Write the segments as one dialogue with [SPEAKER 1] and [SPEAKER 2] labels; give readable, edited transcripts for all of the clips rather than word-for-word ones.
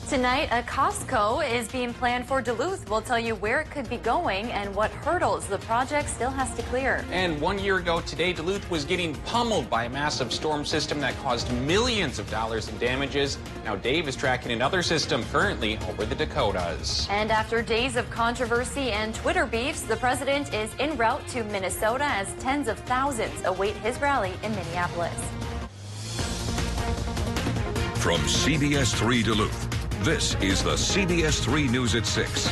[SPEAKER 1] Tonight, a Costco is being planned for Duluth. We'll tell you where it could be going and what hurdles the project still has to clear.
[SPEAKER 2] And 1 year ago today, Duluth was getting pummeled by a massive storm system that caused millions of dollars in damages. Now Dave is tracking another system currently over the Dakotas.
[SPEAKER 1] And after days of controversy and Twitter beefs, the president is en route to Minnesota as tens of thousands await his rally in Minneapolis.
[SPEAKER 3] From CBS3 Duluth, this is the CBS3 News at 6.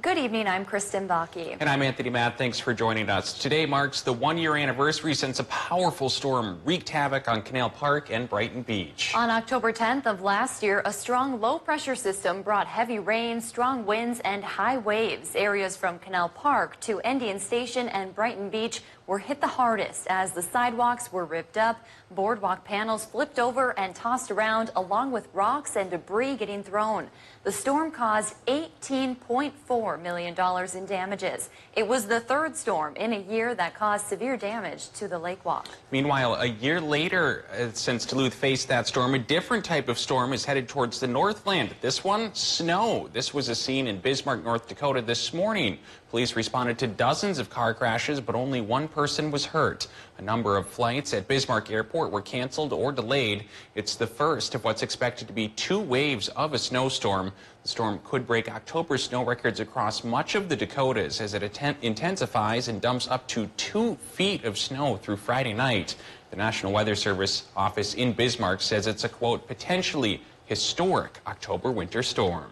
[SPEAKER 1] Good evening, I'm Kristen Baki.
[SPEAKER 2] And I'm Anthony Matt. Thanks for joining us. Today marks the 1 year anniversary since a powerful storm wreaked havoc on Canal Park and Brighton Beach.
[SPEAKER 1] On October 10th of last year, a strong low pressure system brought heavy rain, strong winds, and high waves. Areas from Canal Park to Indian Station and Brighton Beach were hit the hardest as the sidewalks were ripped up, boardwalk panels flipped over and tossed around, along with rocks and debris getting thrown. The storm caused $18.4 million in damages. It was the third storm in a year that caused severe damage to the lake walk.
[SPEAKER 2] Meanwhile, a year later, since Duluth faced that storm, a different type of storm is headed towards the Northland. This one, snow. This was a scene in Bismarck, North Dakota this morning. Police responded to dozens of car crashes, but only one person was hurt. A number of flights at Bismarck Airport were canceled or delayed. It's the first of what's expected to be 2 waves of a snowstorm. The storm could break October snow records across much of the Dakotas as it intensifies and dumps up to 2 feet of snow through Friday night. The National Weather Service office in Bismarck says it's a, quote, potentially historic October winter storm.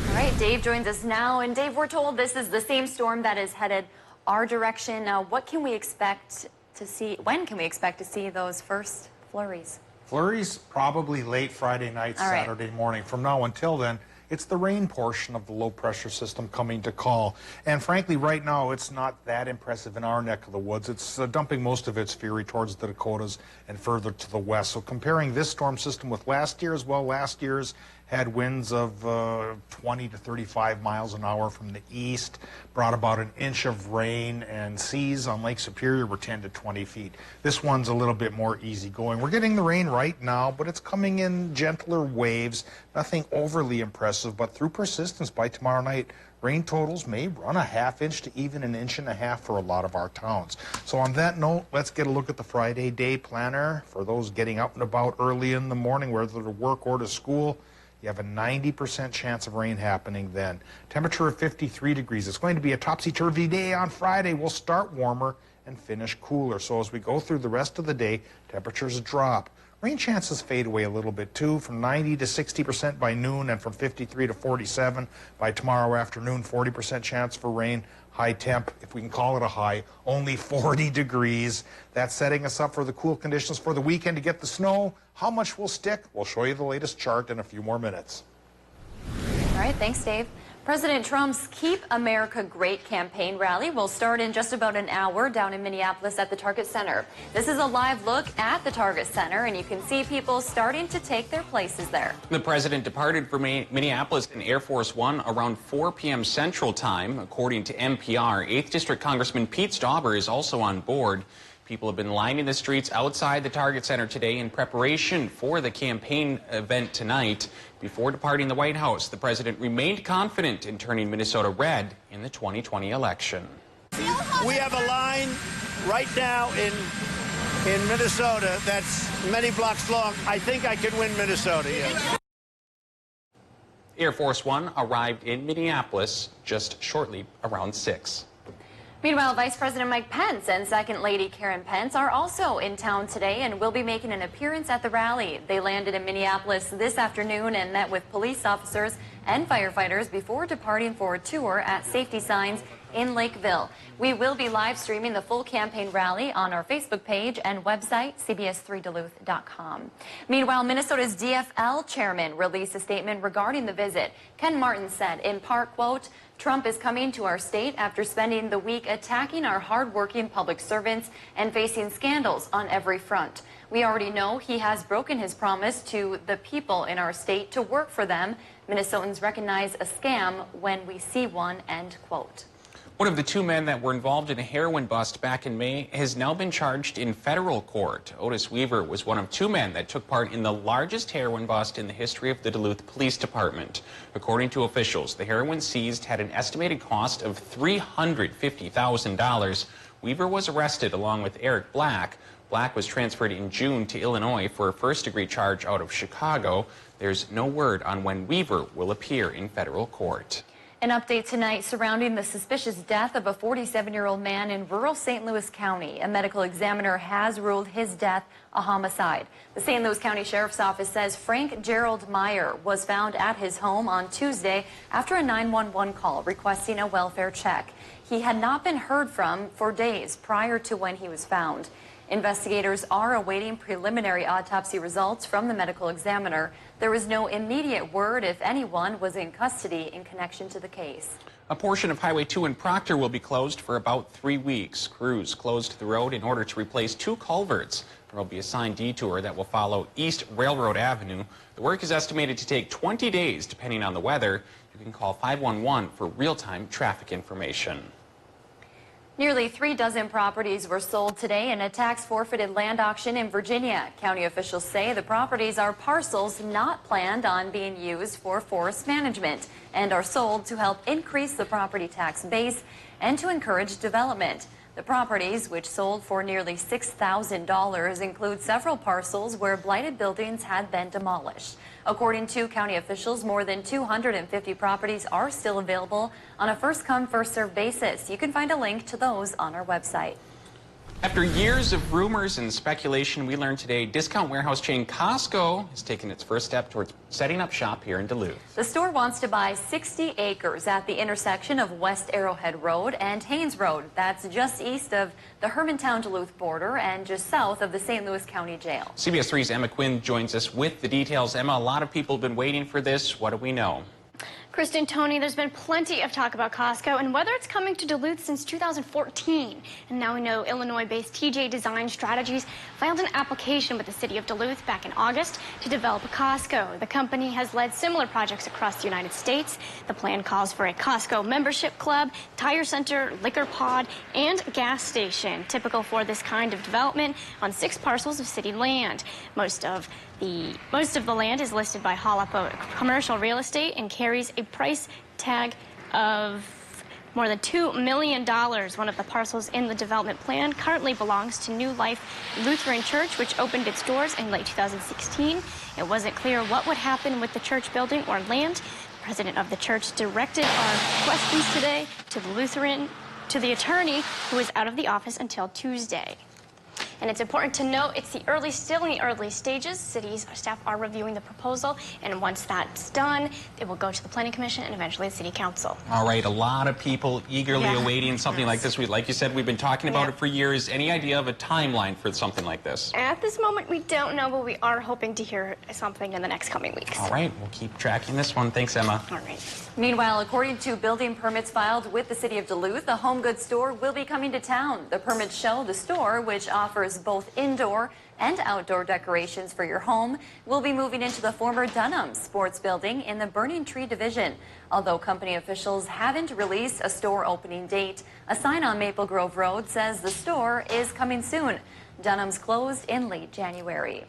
[SPEAKER 1] All right, Dave joins us now. And Dave, we're told this is the same storm that is headed our direction. Now, what can we expect to see? When can we expect to see those first flurries?
[SPEAKER 4] Flurries probably late Friday night, Saturday morning. From now until then, it's the rain portion of the low pressure system coming to call. And frankly, right now, it's not that impressive in our neck of the woods. It's dumping most of its fury towards the Dakotas and further to the west. So comparing this storm system with last year's, well, last year's had winds of 20 to 35 miles an hour from the east, brought about an inch of rain, and seas on Lake Superior were 10 to 20 feet. This one's a little bit more easygoing. We're getting the rain right now, but it's coming in gentler waves, nothing overly impressive, but through persistence by tomorrow night, rain totals may run a ½ inch to even an inch and a half for a lot of our towns. So on that note, let's get a look at the Friday day planner. For those getting out and about early in the morning, whether to work or to school, you have a 90% chance of rain happening then. Temperature of 53 degrees. It's going to be a topsy-turvy day on Friday. We'll start warmer and finish cooler. So as we go through the rest of the day, temperatures drop. Rain chances fade away a little bit too, from 90 to 60% by noon and from 53 to 47 by tomorrow afternoon. 40% chance for rain. High temp, if we can call it a high, only 40 degrees. That's setting us up for the cool conditions for the weekend to get the snow. How much will stick? We'll show you the latest chart in a few more minutes.
[SPEAKER 1] All right, thanks, Dave. President Trump's Keep America Great campaign rally will start in just about an hour down in Minneapolis at the Target Center. This is a live look at the Target Center, and you can see people starting to take their places there.
[SPEAKER 2] The president departed for Minneapolis in Air Force One around 4 p.m. Central Time, according to NPR. 8th District Congressman Pete Stauber is also on board. People have been lining the streets outside the Target Center today in preparation for the campaign event tonight. Before departing the White House, the president remained confident in turning Minnesota red in the 2020 election.
[SPEAKER 5] We have a line right now in Minnesota that's many blocks long. I think I can win Minnesota, yes.
[SPEAKER 2] Air Force One arrived in Minneapolis just shortly around 6.
[SPEAKER 1] Meanwhile, Vice President Mike Pence and Second Lady Karen Pence are also in town today and will be making an appearance at the rally. They landed in Minneapolis this afternoon and met with police officers and firefighters before departing for a tour at safety signs in Lakeville. We will be live streaming the full campaign rally on our Facebook page and website, CBS3Duluth.com. Meanwhile, Minnesota's DFL chairman released a statement regarding the visit. Ken Martin said, in part, quote, Trump is coming to our state after spending the week attacking our hardworking public servants and facing scandals on every front. We already know he has broken his promise to the people in our state to work for them. Minnesotans recognize a scam when we see one, end quote.
[SPEAKER 2] One of the two men that were involved in a heroin bust back in May has now been charged in federal court. Otis Weaver was one of two men that took part in the largest heroin bust in the history of the Duluth Police Department. According to officials, the heroin seized had an estimated cost of $350,000. Weaver was arrested along with Eric Black. Black was transferred in June to Illinois for a first-degree charge out of Chicago. There's no word on when Weaver will appear in federal court.
[SPEAKER 1] An update tonight surrounding the suspicious death of a 47-year-old man in rural St. Louis County. A medical examiner has ruled his death a homicide. The St. Louis County Sheriff's Office says Frank Gerald Meyer was found at his home on Tuesday after a 911 call requesting a welfare check. He had not been heard from for days prior to when he was found. Investigators are awaiting preliminary autopsy results from the medical examiner. There is no immediate word if anyone was in custody in connection to the case.
[SPEAKER 2] A portion of Highway 2 in Proctor will be closed for about 3 weeks. Crews closed the road in order to replace 2 culverts. There will be a signed detour that will follow East Railroad Avenue. The work is estimated to take 20 days depending on the weather. You can call 511 for real-time traffic information.
[SPEAKER 1] Nearly 3 dozen properties were sold today in a tax-forfeited land auction in Virginia. County officials say the properties are parcels not planned on being used for forest management and are sold to help increase the property tax base and to encourage development. The properties, which sold for nearly $6,000, include several parcels where blighted buildings had been demolished. According to county officials, more than 250 properties are still available on a first-come, first-served basis. You can find a link to those on our website.
[SPEAKER 2] After years of rumors and speculation, we learned today discount warehouse chain Costco has taken its first step towards setting up shop here in Duluth.
[SPEAKER 1] The store wants to buy 60 acres at the intersection of West Arrowhead Road and Haynes Road. That's just east of the Hermantown-Duluth border and just south of the St. Louis County Jail.
[SPEAKER 2] CBS3's Emma Quinn joins us with the details. Emma, a lot of people have been waiting for this. What do we know?
[SPEAKER 6] Kristen, Tony, there's been plenty of talk about Costco and whether it's coming to Duluth since 2014. And now we know Illinois-based TJ Design Strategies filed an application with the city of Duluth back in August to develop a Costco. The company has led similar projects across the United States. The plan calls for a Costco membership club, tire center, liquor pod, and gas station, typical for this kind of development on 6 parcels of city land. Most of the land is listed by Halapo Commercial Real Estate and carries a price tag of more than $2 million. One of the parcels in the development plan currently belongs to New Life Lutheran Church, which opened its doors in late 2016. It wasn't clear what would happen with the church building or land. The president of the church directed our questions today to the attorney, who is out of the office until Tuesday. And it's important to note it's still in the early stages. City's staff are reviewing the proposal, and once that's done, it will go to the Planning Commission and eventually the City Council.
[SPEAKER 2] All right, a lot of people eagerly awaiting something like this. Like you said, we've been talking about it for years. Any idea of a timeline for something like this?
[SPEAKER 6] At this moment, we don't know, but we are hoping to hear something in the next coming weeks.
[SPEAKER 2] All right, we'll keep tracking this one. Thanks, Emma.
[SPEAKER 6] All right.
[SPEAKER 1] Meanwhile, according to building permits filed with the city of Duluth, a home goods store will be coming to town. The permits show the store, which offers both indoor and outdoor decorations for your home, will be moving into the former Dunham Sports Building in the Burning Tree Division. Although company officials haven't released a store opening date, a sign on Maple Grove Road says the store is coming soon. Dunham's closed in late January.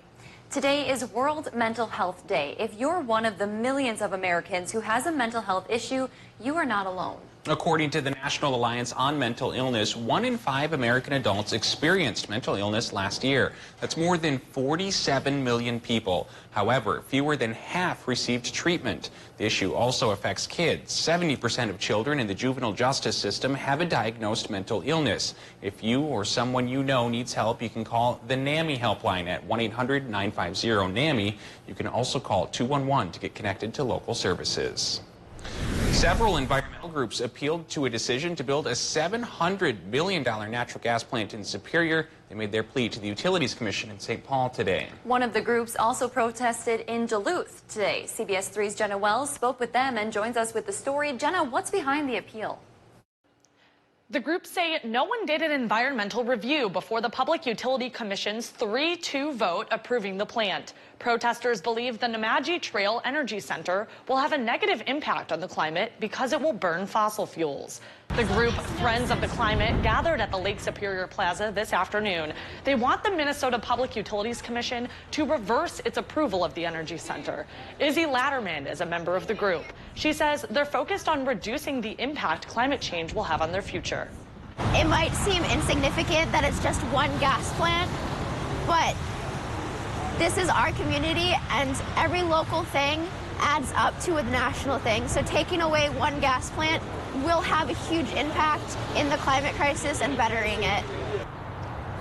[SPEAKER 1] Today is World Mental Health Day. If you're one of the millions of Americans who has a mental health issue, you are not alone.
[SPEAKER 2] According to the National Alliance on Mental Illness, 1 in 5 American adults experienced mental illness last year. That's more than 47 million people. However, fewer than half received treatment. The issue also affects kids. 70% of children in the juvenile justice system have a diagnosed mental illness. If you or someone you know needs help, you can call the NAMI helpline at 1-800-950-NAMI. You can also call 211 to get connected to local services. Several environmental groups appealed to a decision to build a $700 million natural gas plant in Superior. They made their plea to the Utilities Commission in St. Paul today.
[SPEAKER 1] One of the groups also protested in Duluth today. CBS3's Jenna Wells spoke with them and joins us with the story. Jenna, what's behind the appeal?
[SPEAKER 7] The groups say no one did an environmental review before the Public Utility Commission's 3-2 vote approving the plant. Protesters believe the Nemadji Trail Energy Center will have a negative impact on the climate because it will burn fossil fuels. The group Friends of the Climate gathered at the Lake Superior Plaza this afternoon. They want the Minnesota Public Utilities Commission to reverse its approval of the Energy Center. Izzy Latterman is a member of the group. She says they're focused on reducing the impact climate change will have on their future.
[SPEAKER 8] It might seem insignificant that it's just one gas plant, but this is our community, and every local thing adds up to a national thing. So taking away one gas plant will have a huge impact in the climate crisis and bettering it.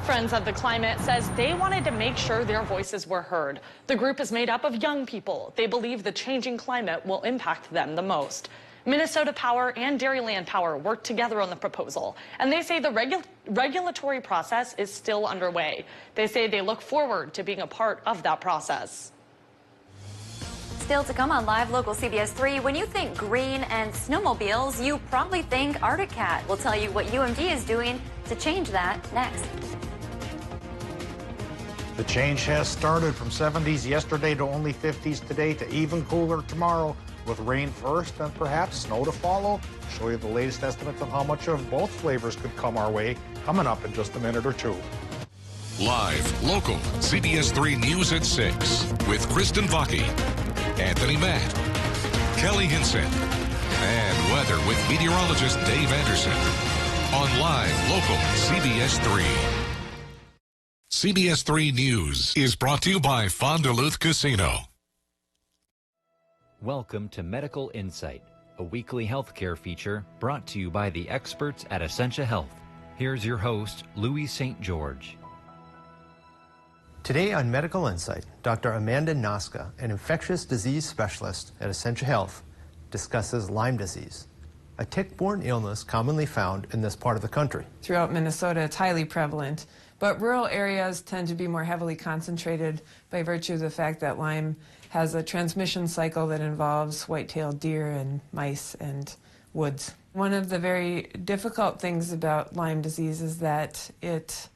[SPEAKER 7] Friends of the Climate says they wanted to make sure their voices were heard. The group is made up of young people. They believe the changing climate will impact them the most. Minnesota Power and Dairyland Power worked together on the proposal, and they say the regulatory process is still underway. They say they look forward to being a part of that process.
[SPEAKER 1] Still to come on Live Local CBS 3, when you think green and snowmobiles, you probably think Arctic Cat. We'll tell you what UMD is doing to change that next.
[SPEAKER 4] The change has started from 70s yesterday to only 50s today to even cooler tomorrow, with rain first and perhaps snow to follow. Show you the latest estimates on how much of both flavors could come our way coming up in just a minute or two.
[SPEAKER 3] Live, local, CBS 3 News at 6 with Kristen Vaki, Anthony Matt, Kelly Hinson, and weather with meteorologist Dave Anderson on Live, local, CBS 3. CBS 3 News is brought to you by Fond du Luth Casino.
[SPEAKER 9] Welcome to Medical Insight, a weekly healthcare feature brought to you by the experts at Essentia Health. Here's your host, Louis St. George.
[SPEAKER 10] Today on Medical Insight, Dr. Amanda Noska, an infectious disease specialist at Essentia Health, discusses Lyme disease, a tick-borne illness commonly found in this part of the country.
[SPEAKER 11] Throughout Minnesota, it's highly prevalent, but rural areas tend to be more heavily concentrated by virtue of the fact that Lyme has a transmission cycle that involves white-tailed deer and mice and woods. One of the very difficult things about Lyme disease is that it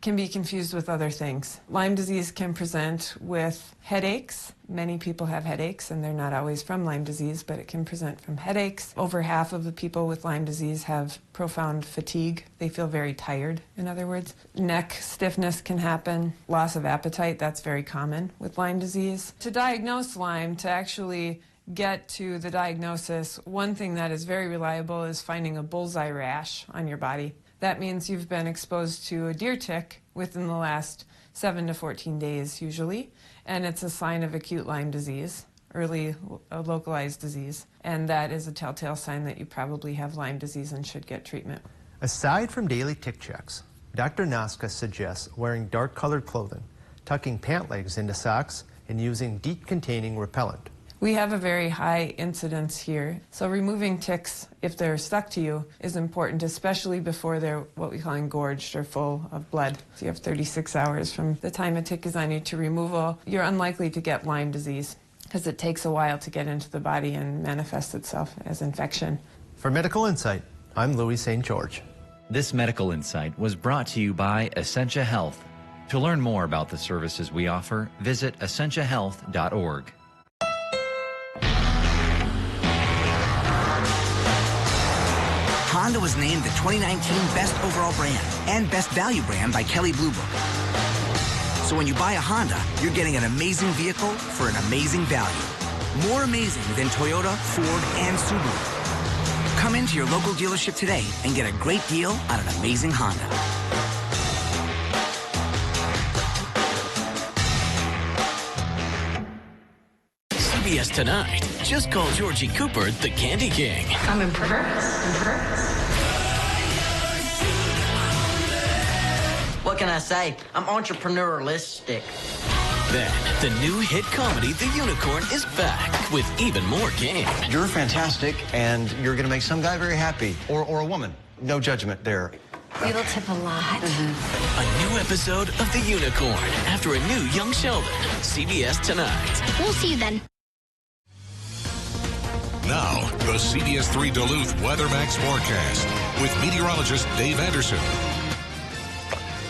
[SPEAKER 11] can be confused with other things. Lyme disease can present with headaches. Many people have headaches, and they're not always from Lyme disease, but it can present from headaches. Over half of the people with Lyme disease have profound fatigue. They feel very tired, in other words. Neck stiffness can happen. Loss of appetite, that's very common with Lyme disease. To diagnose Lyme, to actually get to the diagnosis, one thing that is very reliable is finding a bullseye rash on your body. That means you've been exposed to a deer tick within the last 7 to 14 days usually, and it's a sign of acute Lyme disease, early localized disease, and that is a telltale sign that you probably have Lyme disease and should get treatment.
[SPEAKER 10] Aside from daily tick checks, Dr. Noska suggests wearing dark-colored clothing, tucking pant legs into socks, and using DEET-containing repellent.
[SPEAKER 11] We have a very high incidence here, so removing ticks, if they're stuck to you, is important, especially before they're what we call engorged or full of blood. If you have 36 hours from the time a tick is on you to removal, you're unlikely to get Lyme disease because it takes a while to get into the body and manifest itself as infection.
[SPEAKER 10] For Medical Insight, I'm Louis St. George.
[SPEAKER 9] This Medical Insight was brought to you by Essentia Health. To learn more about the services we offer, visit essentiahealth.org.
[SPEAKER 12] Honda was named the 2019 Best Overall Brand and Best Value Brand by Kelley Blue Book. So when you buy a Honda, you're getting an amazing vehicle for an amazing value. More amazing than Toyota, Ford, and Subaru. Come into your local dealership today and get a great deal on an amazing Honda.
[SPEAKER 13] CBS Tonight. Just call Georgie Cooper the Candy King.
[SPEAKER 14] I'm impressed.
[SPEAKER 15] What can I say? I'm entrepreneurialistic.
[SPEAKER 13] Then, the new hit comedy, The Unicorn, is back with even more game.
[SPEAKER 16] You're fantastic, and you're going to make some guy very happy. Or a woman. No judgment there.
[SPEAKER 14] We will tip a lot.
[SPEAKER 13] A new episode of The Unicorn after a new Young Sheldon. CBS Tonight.
[SPEAKER 8] We'll see you then.
[SPEAKER 3] Now, the CBS 3 Duluth Weather Max forecast with meteorologist Dave Anderson.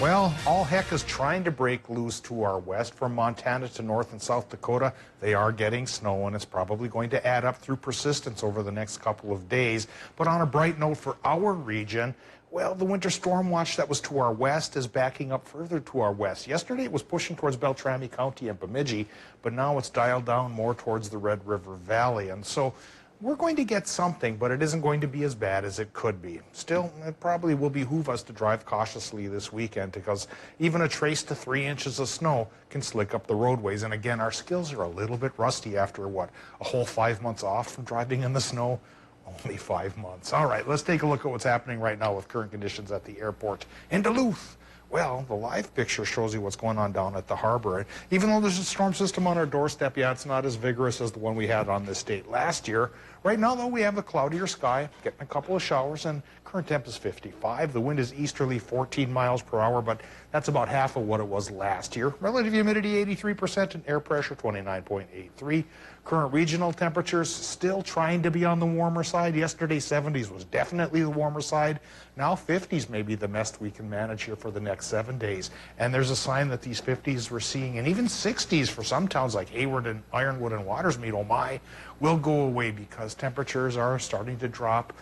[SPEAKER 4] Well, all heck is trying to break loose to our west. From Montana to North and South Dakota, they are getting snow, and it's probably going to add up through persistence over the next couple of days. But on a bright note for our region, well, the winter storm watch that was to our west is backing up further to our west. Yesterday it was pushing towards Beltrami County and Bemidji, but now it's dialed down more towards the Red River Valley. And so we're going to get something, but it isn't going to be as bad as it could be. Still, it probably will behoove us to drive cautiously this weekend, because even a trace to 3 inches of snow can slick up the roadways. And again, our skills are a little bit rusty after, what, a whole 5 months off from driving in the snow? Only 5 months. All right, let's take a look at what's happening right now with current conditions at the airport in Duluth. Well, the live picture shows you what's going on down at the harbor. And even though there's a storm system on our doorstep, yeah, it's not as vigorous as the one we had on this date last year. Right now, though, we have a cloudier sky, getting a couple of showers, and current temp is 55. The wind is easterly 14 miles per hour, but that's about half of what it was last year. Relative humidity 83% and air pressure 29.83. Current regional temperatures still trying to be on the warmer side. Yesterday, 70s was definitely the warmer side. Now 50s may be the best we can manage here for the next 7 days. And there's a sign that these 50s we're seeing, and even 60s for some towns like Hayward and Ironwood and Watersmead, oh my, will go away because temperatures are starting to drop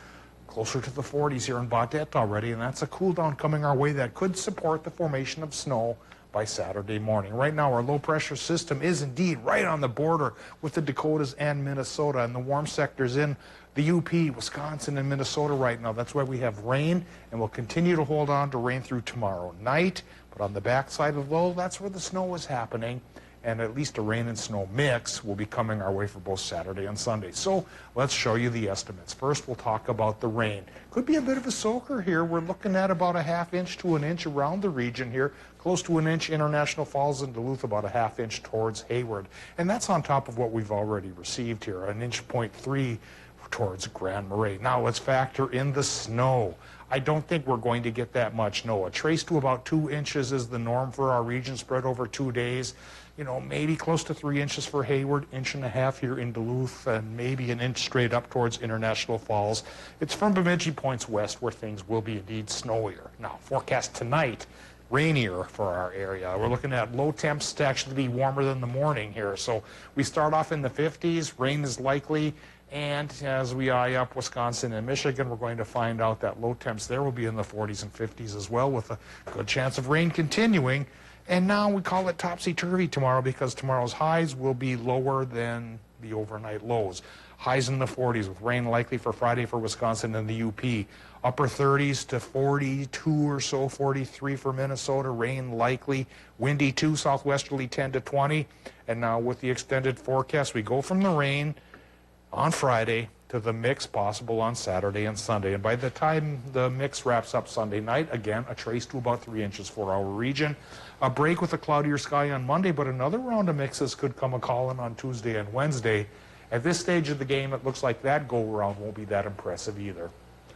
[SPEAKER 4] closer to the 40s here in Baudette already, and that's a cool down coming our way that could support the formation of snow by Saturday morning. Right now, our low pressure system is indeed right on the border with the Dakotas and Minnesota, and the warm sectors in the UP, Wisconsin, and Minnesota right now. That's why we have rain, and we'll continue to hold on to rain through tomorrow night. But on the backside of low, that's where the snow is happening. And at least a rain and snow mix will be coming our way for both Saturday and Sunday. So let's show you the estimates. First, we'll talk about the rain. Could be a bit of a soaker here. We're looking at about a ½ inch to an inch around the region here, close to an inch International Falls and Duluth, about a ½ inch towards Hayward. And that's on top of what we've already received here, an inch 0.3 towards Grand Marais. Now let's factor in the snow. I don't think we're going to get that much snow. A trace to about 2 inches is the norm for our region, spread over 2 days. You know, maybe close to 3 inches for Hayward, 1.5 inches here in Duluth, and maybe an inch straight up towards International Falls. It's from Bemidji points west where things will be indeed snowier. Now, forecast tonight, rainier for our area. We're looking at low temps to actually be warmer than the morning here. So we start off in the 50s, rain is likely, and as we eye up Wisconsin and Michigan, we're going to find out that low temps there will be in the 40s and 50s as well, with a good chance of rain continuing. And now we call it topsy-turvy tomorrow because tomorrow's highs will be lower than the overnight lows. Highs in the 40s with rain likely for Friday for Wisconsin and the UP. Upper 30s to 42 or so, 43 for Minnesota. Rain likely. Windy too, southwesterly 10 to 20. And now with the extended forecast, we go from the rain on Friday to the mix possible on Saturday and Sunday. And by the time the mix wraps up Sunday night, again, a trace to about 3 inches for our region. A break with a cloudier sky on Monday, but another round of mixes could come a-calling on Tuesday and Wednesday. At this stage of the game, it looks like that go-around won't be that impressive either.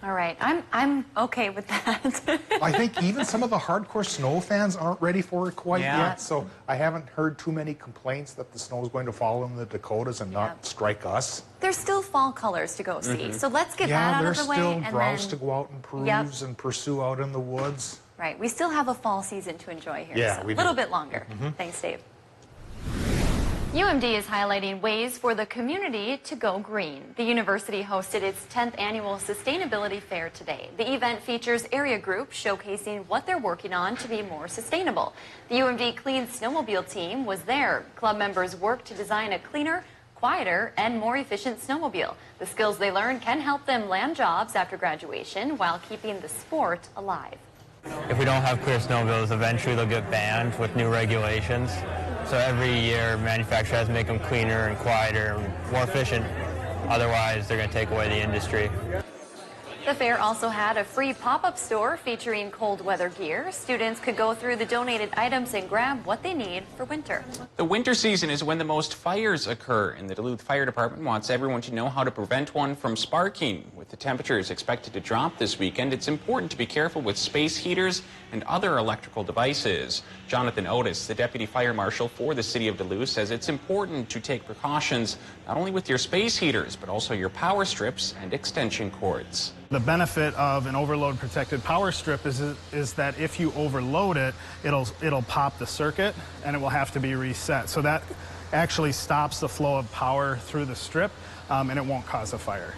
[SPEAKER 1] All right, I'm okay with that.
[SPEAKER 4] I think even some of the hardcore snow fans aren't ready for it quite yet, so I haven't heard too many complaints that the snow is going to fall in the Dakotas and not strike us.
[SPEAKER 1] There's still fall colors to go see, so let's get that out of the way.
[SPEAKER 4] Yeah, there's still grouse to go out and peruse and pursue out in the woods.
[SPEAKER 1] Right, we still have a fall season to enjoy here, so a little bit longer. Thanks, Dave. UMD is highlighting ways for the community to go green. The university hosted its 10th annual Sustainability Fair today. The event features area groups showcasing what they're working on to be more sustainable. The UMD Clean Snowmobile team was there. Club members worked to design a cleaner, quieter, and more efficient snowmobile. The skills they learn can help them land jobs after graduation while keeping the sport alive.
[SPEAKER 17] If we don't have clear snowmobiles, eventually they'll get banned with new regulations. So every year, manufacturers have to make them cleaner and quieter and more efficient. Otherwise, they're going to take away the industry.
[SPEAKER 1] The fair also had a free pop-up store featuring cold weather gear. Students could go through the donated items and grab what they need for winter.
[SPEAKER 2] The winter season is when the most fires occur, and the Duluth Fire Department wants everyone to know how to prevent one from sparking. With the temperatures expected to drop this weekend, it's important to be careful with space heaters and other electrical devices. Jonathan Otis, the Deputy Fire Marshal for the City of Duluth, says it's important to take precautions not only with your space heaters, but also your power strips and extension cords.
[SPEAKER 18] The benefit of an overload protected power strip is that if you overload it, it'll pop the circuit and it will have to be reset. So that actually stops the flow of power through the strip and it won't cause a fire.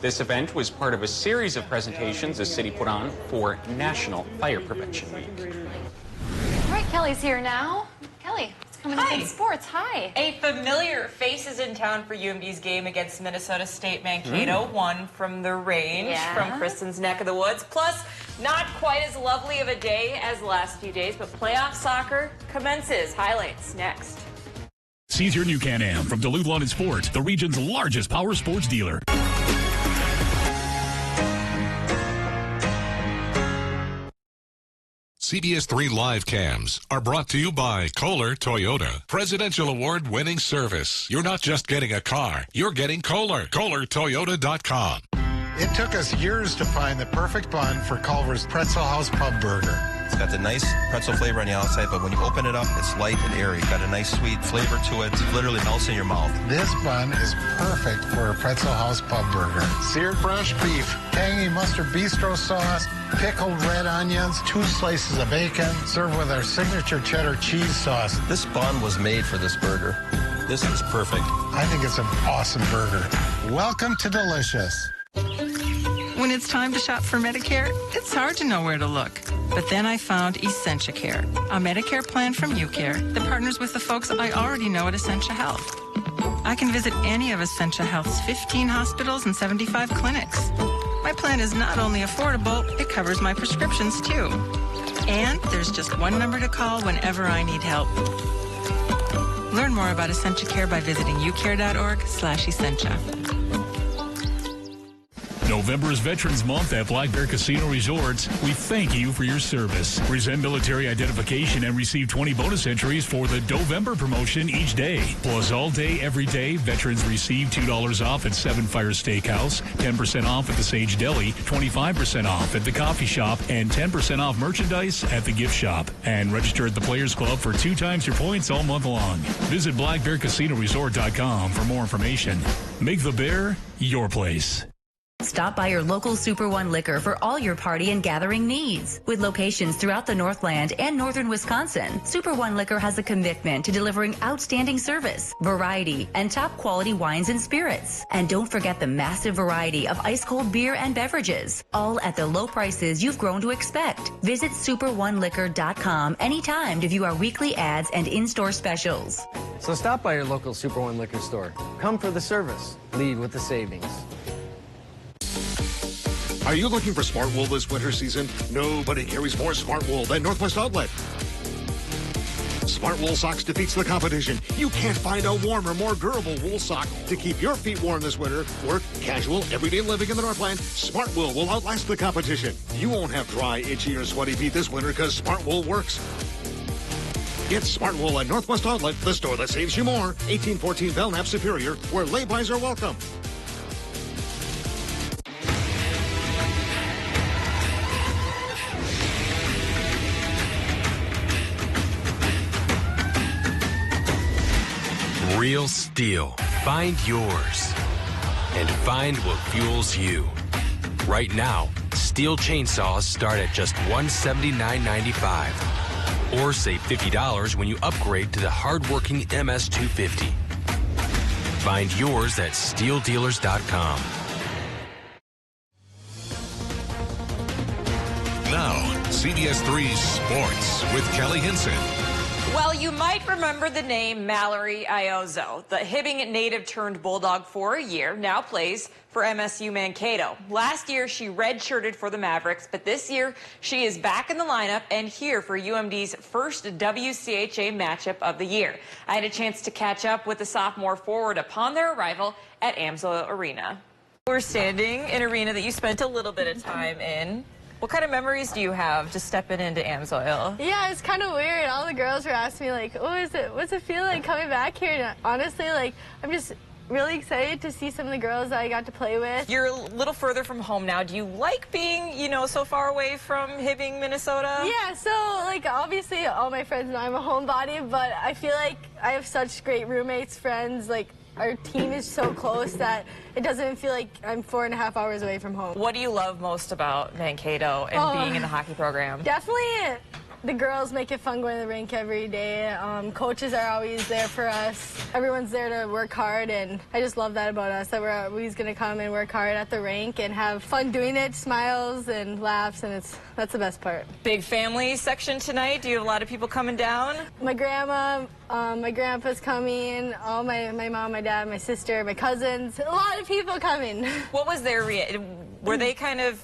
[SPEAKER 2] This event was part of a series of presentations the city put on for National Fire Prevention Week.
[SPEAKER 1] All right, Kelly's here now. Kelly, what's coming up in sports? Hi.
[SPEAKER 19] A familiar face is in town for UMD's game against Minnesota State. Mankato won from the range, from Kristen's neck of the woods. Plus, not quite as lovely of a day as the last few days, but playoff soccer commences. Highlights next.
[SPEAKER 20] Seize your new Can-Am from Duluth Lawn and Sport, the region's largest power sports dealer.
[SPEAKER 3] CBS3 live cams are brought to you by Kohler Toyota. Presidential award-winning service. You're not just getting a car, you're getting Kohler. KohlerToyota.com.
[SPEAKER 21] It took us years to find the perfect bun for Culver's Pretzel House Pub Burger.
[SPEAKER 22] It's got the nice pretzel flavor on the outside, but when you open it up, it's light and airy. Got a nice sweet flavor to it. It literally melts in your mouth.
[SPEAKER 21] This bun is perfect for a Pretzel House Pub Burger. Seared fresh beef, tangy mustard bistro sauce, pickled red onions, 2 slices of bacon, served with our signature cheddar cheese sauce.
[SPEAKER 22] This bun was made for this burger. This is perfect.
[SPEAKER 21] I think it's an awesome burger. Welcome to Delicious.
[SPEAKER 23] When it's time to shop for Medicare, it's hard to know where to look. But then I found Essentia Care, a Medicare plan from UCare that partners with the folks I already know at Essentia Health. I can visit any of Essentia Health's 15 hospitals and 75 clinics. My plan is not only affordable, it covers my prescriptions too. And there's just one number to call whenever I need help. Learn more about Essentia Care by visiting ucare.org/Essentia.
[SPEAKER 20] November is Veterans Month at Black Bear Casino Resorts. We thank you for your service. Present military identification and receive 20 bonus entries for the November promotion each day. Plus, all day, every day, veterans receive $2 off at 7 Fire Steakhouse, 10% off at the Sage Deli, 25% off at the coffee shop, and 10% off merchandise at the gift shop. And register at the Players Club for 2 times your points all month long. Visit blackbearcasinoresort.com for more information. Make the Bear your place.
[SPEAKER 24] Stop by your local Super One Liquor for all your party and gathering needs. With locations throughout the Northland and northern Wisconsin, Super One Liquor has a commitment to delivering outstanding service, variety, and top quality wines and spirits. And don't forget the massive variety of ice-cold beer and beverages, all at the low prices you've grown to expect. Visit superoneliquor.com anytime to view our weekly ads and in-store specials.
[SPEAKER 10] So stop by your local Super One Liquor store. Come for the service. Lead with the savings.
[SPEAKER 25] Are you looking for smart wool this winter season? Nobody carries more smart wool than Northwest Outlet. Smart wool socks defeats the competition. You can't find a warmer, more durable wool sock to keep your feet warm this winter. Work, casual, everyday living in the Northland. Smart wool will outlast the competition. You won't have dry, itchy, or sweaty feet this winter because Smart wool works. Get Smart wool at Northwest Outlet, the store that saves you more. 1814 Belknap Superior, where laybys are welcome.
[SPEAKER 26] Real steel. Find yours. And find what fuels you. Right now, steel chainsaws start at just $179.95. Or save $50 when you upgrade to the hardworking MS250. Find yours at steeldealers.com.
[SPEAKER 3] Now, CBS3 Sports with Kelly Hinson.
[SPEAKER 19] Well, you might remember the name Mallory Iozzo. The Hibbing native turned Bulldog for a year, now plays for MSU Mankato. Last year, she redshirted for the Mavericks, but this year, she is back in the lineup and here for UMD's first WCHA matchup of the year. I had a chance to catch up with the sophomore forward upon their arrival at Amsoil Arena. We're standing in an arena that you spent a little bit of time in. What kind of memories do you have just stepping into Amsoil?
[SPEAKER 27] Yeah, it's kind of weird. All the girls were asking me, like, what's it feel like coming back here? And honestly, like, I'm just really excited to see some of the girls that I got to play with.
[SPEAKER 19] You're a little further from home now. Do you like being, so far away from Hibbing, Minnesota?
[SPEAKER 27] Yeah, so, like, obviously all my friends know I'm a homebody, but I feel like I have such great roommates, friends, like, our team is so close that it doesn't feel like I'm 4.5 hours away from home.
[SPEAKER 19] What do you love most about Mankato and being in the hockey program?
[SPEAKER 27] Definitely the girls make it fun going to the rink every day. Coaches are always there for us. Everyone's there to work hard, and I just love that about us, that we're always going to come and work hard at the rink and have fun doing it, smiles and laughs, and that's the best part.
[SPEAKER 19] Big family section tonight. Do you have a lot of people coming down?
[SPEAKER 27] My grandma, my grandpa's coming, all my mom, my dad, my sister, my cousins, a lot of people coming.
[SPEAKER 19] What was their reaction? Were they kind of,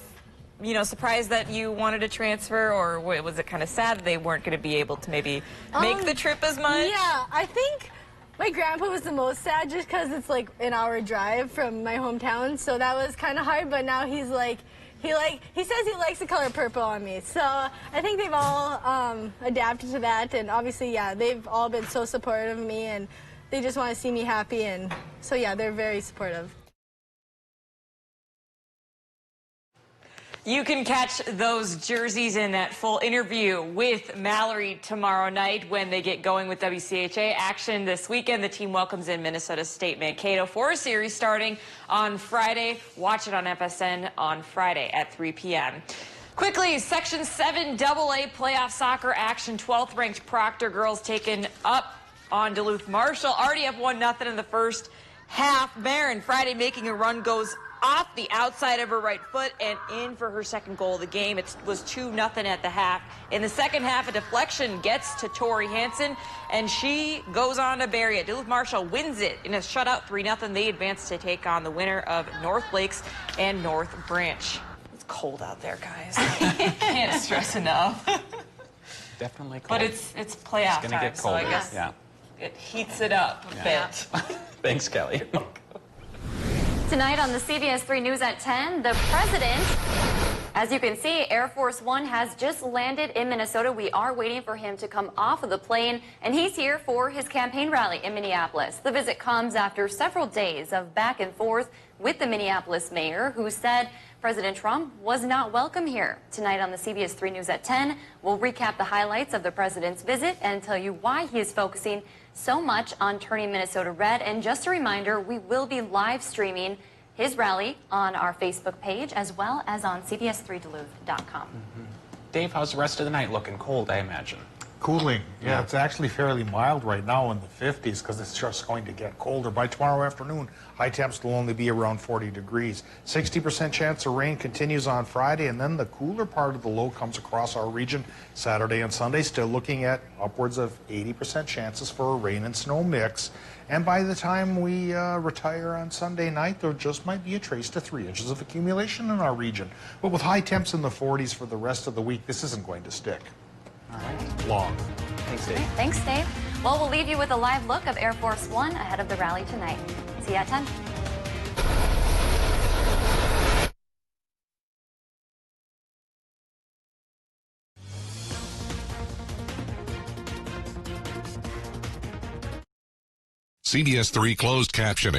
[SPEAKER 19] you know, surprised that you wanted to transfer, or was it kind of sad that they weren't going to be able to maybe make the trip as much?
[SPEAKER 27] Yeah, I think my grandpa was the most sad just because it's like an hour drive from my hometown, so that was kind of hard, but now he's like, he says he likes the color purple on me, so I think they've all adapted to that, and obviously, yeah, they've all been so supportive of me, and they just want to see me happy, and so yeah, they're very supportive.
[SPEAKER 19] You can catch those jerseys in that full interview with Mallory tomorrow night when they get going with WCHA action this weekend. The team welcomes in Minnesota State Mankato for a series starting on Friday. Watch it on FSN on Friday at 3 p.m. Quickly, Section 7 AA playoff soccer action. 12th ranked Proctor girls taken up on Duluth Marshall. Already up 1-0 in the first half. Marin Friday making a run, goes off the outside of her right foot and in for her second goal of the game. It was 2-0 at the half. In the second half, a deflection gets to Tori Hansen, and she goes on to bury it. Duluth Marshall wins it in a shutout, 3-0. They advance to take on the winner of North Lakes and North Branch. It's cold out there, guys. Can't stress enough.
[SPEAKER 2] Definitely cold.
[SPEAKER 19] But it's playoff
[SPEAKER 2] it's
[SPEAKER 19] time,
[SPEAKER 2] get
[SPEAKER 19] so I
[SPEAKER 2] colder.
[SPEAKER 19] guess it heats it up a bit.
[SPEAKER 2] Thanks, Kelly.
[SPEAKER 1] Tonight on the CBS3 News at 10, the president, as you can see, Air Force One has just landed in Minnesota. We are waiting for him to come off of the plane, and he's here for his campaign rally in Minneapolis. The visit comes after several days of back and forth with the Minneapolis mayor, who said President Trump was not welcome here. Tonight on the CBS3 News at 10, we'll recap the highlights of the president's visit and tell you why he is focusing so much on turning Minnesota red. And just a reminder, we will be live streaming his rally on our Facebook page as well as on CBS3Duluth.com.
[SPEAKER 2] Dave, how's the rest of the night looking? Cold, I imagine.
[SPEAKER 4] Cooling. Yeah, it's actually fairly mild right now in the 50s because it's just going to get colder. By tomorrow afternoon, high temps will only be around 40 degrees. 60% chance of rain continues on Friday, and then the cooler part of the low comes across our region Saturday and Sunday, still looking at upwards of 80% chances for a rain and snow mix. And by the time we retire on Sunday night, there just might be a trace to 3 inches of accumulation in our region. But with high temps in the 40s for the rest of the week, this isn't going to stick.
[SPEAKER 2] All right.
[SPEAKER 4] Long.
[SPEAKER 2] Thanks, Dave.
[SPEAKER 1] Thanks, Dave. Well, we'll leave you with a live look of Air Force One ahead of the rally tonight. See you at 10.
[SPEAKER 3] CBS3 closed captioning.